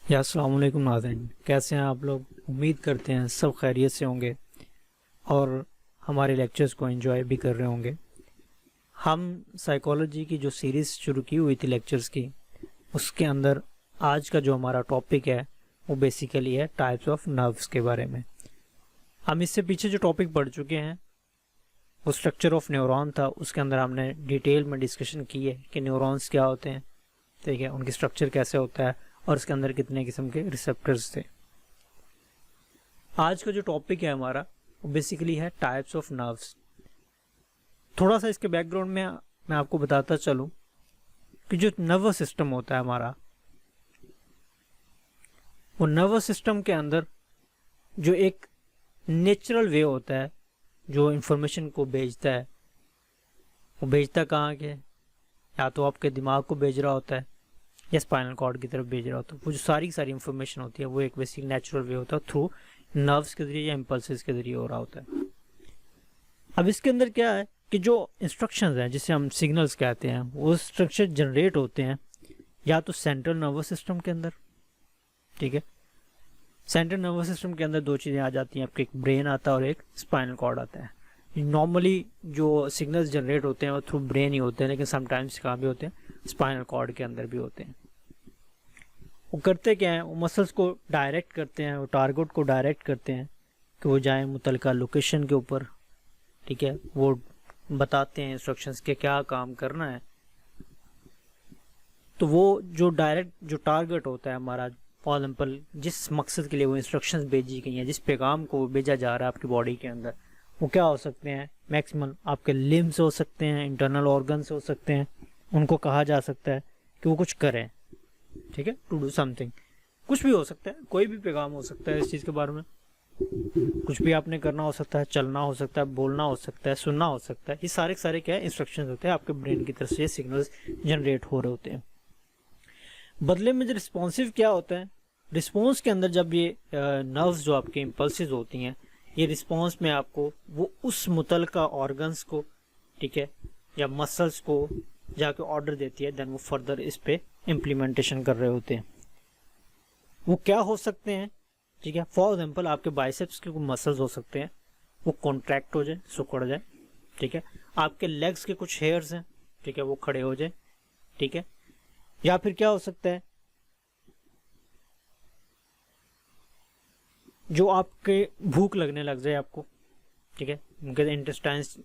या अस्सलाम वालेकुम नाज़रीन, कैसे हैं आप लोग। उम्मीद करते हैं सब खैरियत से होंगे और हमारे लेक्चर्स को एंजॉय भी कर रहे होंगे। हम साइकोलॉजी की जो सीरीज़ शुरू की हुई थी लेक्चर्स की, उसके अंदर आज का जो हमारा टॉपिक है वो बेसिकली है टाइप्स ऑफ नर्व्स के बारे में। हम इससे पीछे जो टॉपिक पढ़ चुके हैं वो स्ट्रक्चर ऑफ न्यूरॉन था। उसके अंदर हमने डिटेल में डिस्कशन की है कि न्यूरॉन्स क्या होते हैं, ठीक है, उनकी स्ट्रक्चर कैसे होता है और इसके अंदर कितने किस्म के रिसेप्टर्स थे। आज का जो टॉपिक है हमारा वो बेसिकली है टाइप्स ऑफ नर्व्स। थोड़ा सा इसके बैकग्राउंड में मैं आपको बताता चलूं कि जो नर्वस सिस्टम होता है हमारा, वो नर्वस सिस्टम के अंदर जो एक नेचुरल वे होता है जो इंफॉर्मेशन को भेजता है, वो भेजता कहाँ के, या तो आपके दिमाग को भेज रहा होता है या स्पाइनल कॉर्ड की तरफ भेज रहा होता है। वो जो सारी इंफॉर्मेशन होती है वो एक बेसिक नेचुरल वे होता है, थ्रू नर्व्स के जरिए या इम्पल्सेस के जरिए हो रहा होता है। अब इसके अंदर क्या है कि जो इंस्ट्रक्शंस हैं जिसे हम सिग्नल्स कहते हैं, वो स्ट्रक्चर जनरेट होते हैं या तो सेंट्रल नर्वस सिस्टम के अंदर, ठीक है। सेंट्रल नर्वस सिस्टम के अंदर दो चीज़ें आ जाती हैं, आपके एक ब्रेन आता है और एक स्पाइनल कॉर्ड आता है। नॉर्मली जो सिग्नल्स जनरेट होते हैं वो थ्रू ब्रेन ही होते हैं, लेकिन समटाइम्स कहाँ भी होते हैं, स्पाइनल कॉर्ड के अंदर भी होते हैं। वो करते क्या है, वो मसल्स को डायरेक्ट करते हैं, वो टारगेट को डायरेक्ट करते हैं कि वो जाए मुतलका लोकेशन के ऊपर, ठीक है। वो बताते हैं इंस्ट्रक्शंस के क्या काम करना है। तो वो जो डायरेक्ट जो टारगेट होता है हमारा, फॉर एग्जाम्पल जिस मकसद के लिए वो इंस्ट्रक्शंस भेजी गई हैं, जिस पैगाम को भेजा जा रहा है आपकी बॉडी के अंदर, वो क्या हो सकते हैं, मैक्सिमम आपके लिम्स हो सकते हैं, इंटरनल ऑर्गन्स हो सकते हैं। उनको कहा जा सकता है कि वो कुछ करें, ठीक है, टू डू समथिंग। कुछ भी हो सकता है, कोई भी पैगाम हो सकता है इस चीज़ के बारे में। कुछ भी आपने करना हो सकता है, चलना हो सकता है, बोलना हो सकता है, सुनना हो सकता है। ये सारे क्या है, इंस्ट्रक्शंस होते हैं आपके ब्रेन की तरफ से, सिग्नल्स जनरेट हो रहे होते हैं। बदले में जो रिस्पॉन्सिव क्या होता है, रिस्पॉन्स के अंदर जब ये नर्व्स जो आपके इम्पल्सिस होती हैं, ये रिस्पॉन्स में आपको वो उस मुतलका ऑर्गन्स को, ठीक है, या मसल्स को जाके ऑर्डर देती है, देन वो फर्दर इस पे इम्प्लीमेंटेशन कर रहे होते हैं। वो क्या हो सकते हैं, ठीक है, फॉर एग्जांपल आपके बाइसेप्स के मसल्स हो सकते हैं, वो कॉन्ट्रैक्ट हो जाए, सिकुड़ जाए, ठीक है। आपके लेग्स के कुछ हेयर्स हैं, ठीक है, वो खड़े हो जाए, ठीक है। या फिर क्या हो सकता है, जो आपके भूख लगने लग जाए आपको, ठीक है, उनके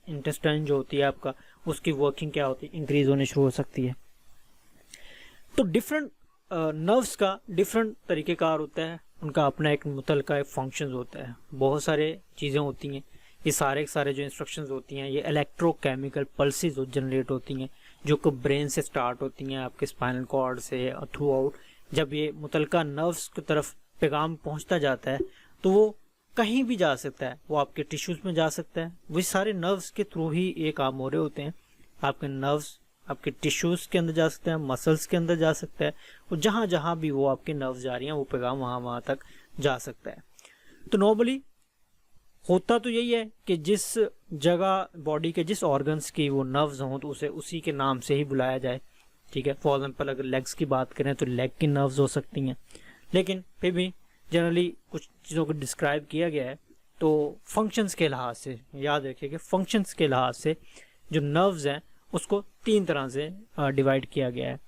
इंटेस्टाइन जो होती है आपका, उसकी वर्किंग क्या होती है, इंक्रीज होनी शुरू हो सकती है। तो डिफरेंट नर्व्स का डिफरेंट तरीक़ेकार होता है, उनका अपना एक मुतलका एक फंक्शन होता है। बहुत सारे चीज़ें होती हैं, ये सारे जो इंस्ट्रक्शंस होती हैं, ये इलेक्ट्रोकेमिकल पल्सेस जनरेट होती हैं, जो कि ब्रेन से स्टार्ट होती हैं, आपके स्पाइनल कॉर्ड से थ्रू आउट। जब ये मुतलका नर्व्स की तरफ पैगाम पहुंचता जाता है तो वो कहीं भी जा सकता है, वो आपके टिश्यूज में जा सकता है। वही सारे नर्व्स के थ्रू ही ये काम हो रहे होते हैं। आपके नर्व्स आपके टिश्यूज के अंदर जा सकते हैं, मसल्स के अंदर जा सकता है, और जहाँ जहाँ भी वो आपके नर्व्स जा रही हैं वो पैगाम वहाँ तक जा सकता है। तो नॉर्मली होता तो यही है कि जिस जगह बॉडी के जिस ऑर्गन्स की वो नर्व्स हों तो उसे उसी के नाम से ही बुलाया जाए, ठीक है। फॉर एग्जाम्पल अगर लेग्स की बात करें तो लेग की नर्व्स हो सकती हैं, लेकिन फिर भी जनरली कुछ चीज़ों को डिस्क्राइब किया गया है तो फंक्शंस के लिहाज से याद रखिए कि फंक्शंस के लिहाज से जो नर्व्स हैं उसको तीन तरह से डिवाइड किया गया है।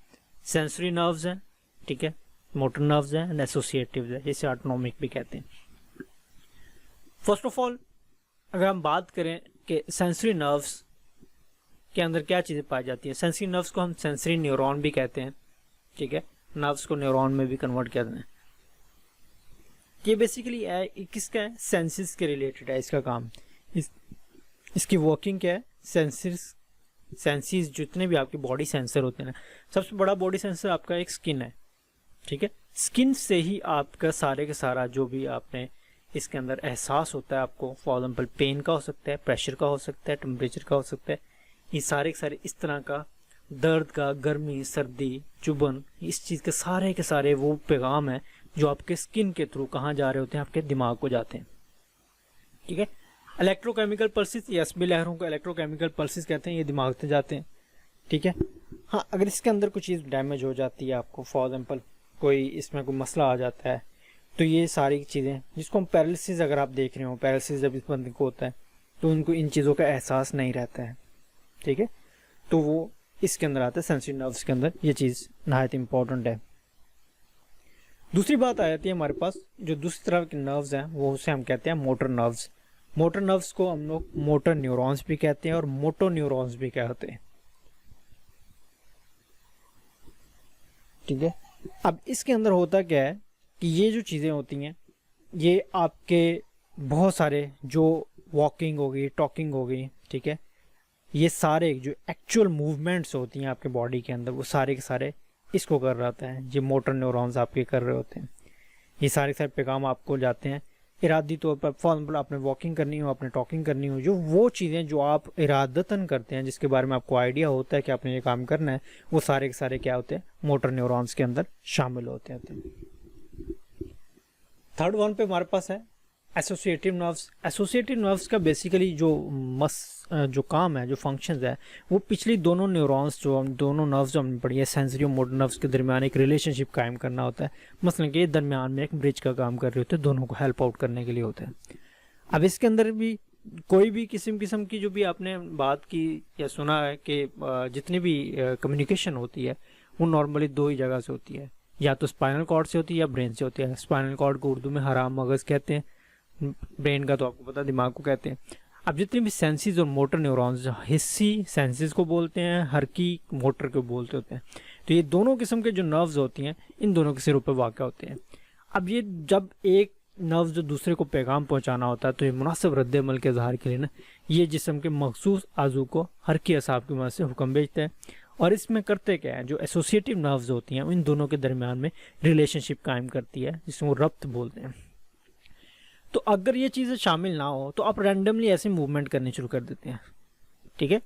सेंसरी नर्व्स हैं, ठीक है, मोटर नर्व्स हैं एंड एसोसिएटिव्स हैं, जिसे ऑटोनॉमिक भी कहते हैं। फर्स्ट ऑफ ऑल अगर हम बात करें कि सेंसरी नर्व्स के अंदर क्या चीज़ें पाई जाती हैं, सेंसरी नर्व्स को हम सेंसरी न्यूरॉन भी कहते हैं, ठीक है, नर्व्स को न्यूरॉन में भी कन्वर्ट करते हैं। ये बेसिकली है किसका है, सेंसेस के रिलेटेड है इसका काम। इसकी वर्किंग क्या है, सेंसेस जितने भी आपकी बॉडी सेंसर होते हैं ना, सबसे बड़ा बॉडी सेंसर आपका एक स्किन है, ठीक है। स्किन से ही आपका सारे का सारा जो भी आपने इसके अंदर एहसास होता है आपको, फॉर एग्जाम्पल पेन का हो सकता है, प्रेशर का हो सकता है, टेम्परेचर का हो सकता है, ये सारे के सारे इस तरह का, दर्द का, गर्मी, सर्दी, चुभन, इस चीज़ के सारे वो पैगाम है जो आपके स्किन के थ्रू कहाँ जा रहे होते हैं, आपके दिमाग को जाते हैं, ठीक है। इलेक्ट्रोकेमिकल पल्सेस, एसबी लहरों को इलेक्ट्रोकेमिकल पल्सेस कहते हैं, ये दिमाग से जाते हैं, ठीक है। हाँ, अगर इसके अंदर कुछ चीज़ डैमेज हो जाती है आपको, फॉर एग्जाम्पल कोई इसमें कोई मसला आ जाता है, तो ये सारी चीज़ें जिसको हम पैरालिसिस, अगर आप देख रहे हो पैरालिसिस जब इस बंदे को होता है तो उनको इन चीज़ों का एहसास नहीं रहता है, ठीक है। तो वो इसके अंदर आता है, सेंसरी नर्व्स के अंदर ये चीज़ नहायत इम्पॉर्टेंट है। दूसरी बात आ जाती है हमारे पास, जो दूसरी तरह के नर्व्स हैं वो उसे हम कहते हैं मोटर नर्व्स। मोटर नर्व्स को हम लोग मोटर न्यूरॉन्स भी कहते हैं और मोटो न्यूरॉन्स भी कहते हैं, ठीक है। अब इसके अंदर होता क्या है कि ये जो चीज़ें होती हैं ये आपके बहुत सारे जो वॉकिंग हो गई, टॉकिंग हो गई, ठीक है, ये सारे जो एक्चुअल मूवमेंट्स होती हैं आपके बॉडी के अंदर वो सारे के सारे इसको कर रहा होता है, ये मोटर न्यूरॉन्स आपके कर रहे होते हैं। ये सारे के सारे पैगाम आपको जाते हैं इरादी तौर पर। फॉर एग्जाम्पल आपने वॉकिंग करनी हो, आपने टॉकिंग करनी हो, जो वो चीज़ें जो आप इरादतन करते हैं, जिसके बारे में आपको आइडिया होता है कि आपने ये काम करना है, वो सारे के सारे क्या होते हैं, मोटर न्यूरॉन्स के अंदर शामिल होते हैं। थर्ड वन पे हमारे पास है एसोसिएटिव नर्व्स। एसोसिएटिव नर्व्स का बेसिकली जो काम है, जो फंक्शंस है, वो पिछली दोनों न्यूरॉन्स दोनों नर्व्स जो हमने पढ़ी है, सेंसरी और मोटर नर्व्स के दरमियान एक रिलेशनशिप कायम करना होता है। मसलन के दरमियान में एक ब्रिज का काम कर रहे होते हैं, दोनों को हेल्प आउट करने के लिए होता है। अब इसके अंदर भी कोई भी किस्म की जो भी आपने बात की या सुना है कि जितनी भी कम्युनिकेशन होती है वो नॉर्मली दो ही जगह से होती है, या तो स्पाइनल कॉर्ड से होती है या ब्रेन से होती है। स्पाइनल कॉर्ड को उर्दू में हराम मगज कहते हैं, ब्रेन का तो आपको पता दिमाग को कहते हैं। अब जितनी भी सेंसेस और मोटर न्यूरॉन्स, हिस्सी सेंसेस को बोलते हैं, हरकी मोटर को बोलते होते हैं। तो ये दोनों किस्म के जो नर्व्स होती हैं इन दोनों के सिरों पर वाक़ होते हैं। अब ये जब एक नर्व जो दूसरे को पैगाम पहुंचाना होता है तो ये मुनासिब रद्द-ए-अमल के इज़हार के लिए ना ये जिस्म के मखसूस आज़ू को हरकी असाब की मदद से हुक्म भेजते हैं। और इसमें करते क्या है, जो एसोसिएटिव नर्व्स होती हैं इन दोनों के दरमियान में रिलेशनशिप कायम करती है, जिसको रब्त बोलते हैं। तो अगर ये चीज़ें शामिल ना हो तो आप रैंडमली ऐसे मूवमेंट करने शुरू कर देते हैं, ठीक है।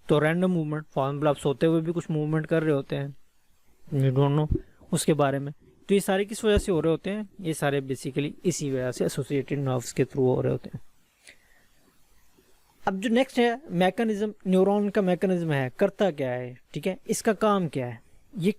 तो रैंडम मूवमेंट, फॉर एग्जाम्पल आप सोते हुए भी कुछ मूवमेंट कर रहे होते हैं, यू डोंट नो उसके बारे में। तो ये सारे किस वजह से हो रहे होते हैं, ये सारे बेसिकली इसी वजह से एसोसिएटेड नर्व्स के थ्रू हो रहे होते हैं। अब जो नेक्स्ट है मैकेनिज्म, न्यूरॉन का मैकेनिज्म है, करता क्या है, ठीक है, इसका काम क्या है। ये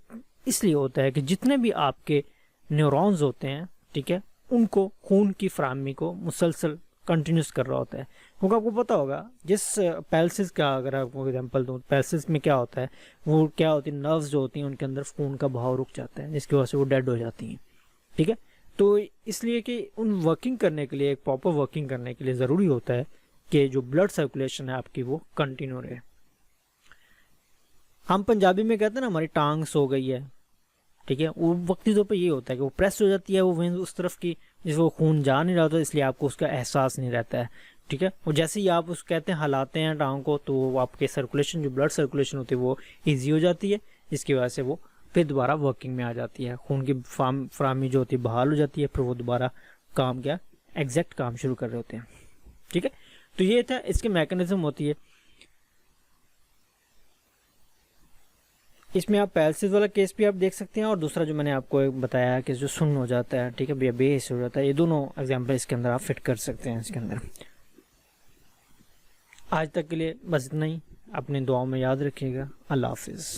इसलिए होता है कि जितने भी आपके न्यूरॉन्स होते हैं, ठीक है, उनको खून की फराहमी को मुसलसल कंटिन्यूस कर रहा होता है। क्योंकि आपको पता होगा जिस पैल्सिस का अगर आपको एग्जांपल दूँ, पैल्सिस में क्या होता है, वो क्या होती है, नर्व्स जो होती हैं उनके अंदर खून का बहाव रुक जाता है, जिसकी वजह से वो डेड हो जाती हैं, ठीक है। तो इसलिए कि उन वर्किंग करने के लिए, एक प्रॉपर वर्किंग करने के लिए ज़रूरी होता है कि जो ब्लड सर्कुलेशन है आपकी वो कंटिन्यू रहे। हम पंजाबी में कहते हैं ना हमारी टांग सो गई है, ठीक है, वो वक्ती तौर पर ये होता है कि वो प्रेस हो जाती है वो वेन्स उस तरफ की जिसको खून जा नहीं रहा होता, इसलिए आपको उसका एहसास नहीं रहता है, ठीक है। और जैसे ही आप उस कहते हैं हिलाते हैं टांग को तो आपके सर्कुलेशन, जो ब्लड सर्कुलेशन होती है वो ईजी हो जाती है, जिसकी वजह से वो फिर दोबारा वर्किंग में आ जाती है, खून की फराहमी जो होती है बहाल हो जाती है, फिर वो दोबारा काम क्या एग्जैक्ट काम शुरू कर रहे होते हैं, ठीक है। तो ये था इसके मैकेनिज्म होती है। इसमें आप पैल्सिस वाला केस भी आप देख सकते हैं, और दूसरा जो मैंने आपको बताया कि जो सुन्न हो जाता है, ठीक है, बेहिस हो जाता है, ये दोनों एग्जांपल इसके अंदर आप फिट कर सकते हैं इसके अंदर। आज तक के लिए बस इतना ही, अपनी दुआओं में याद रखिएगा। अल्लाह हाफिज़।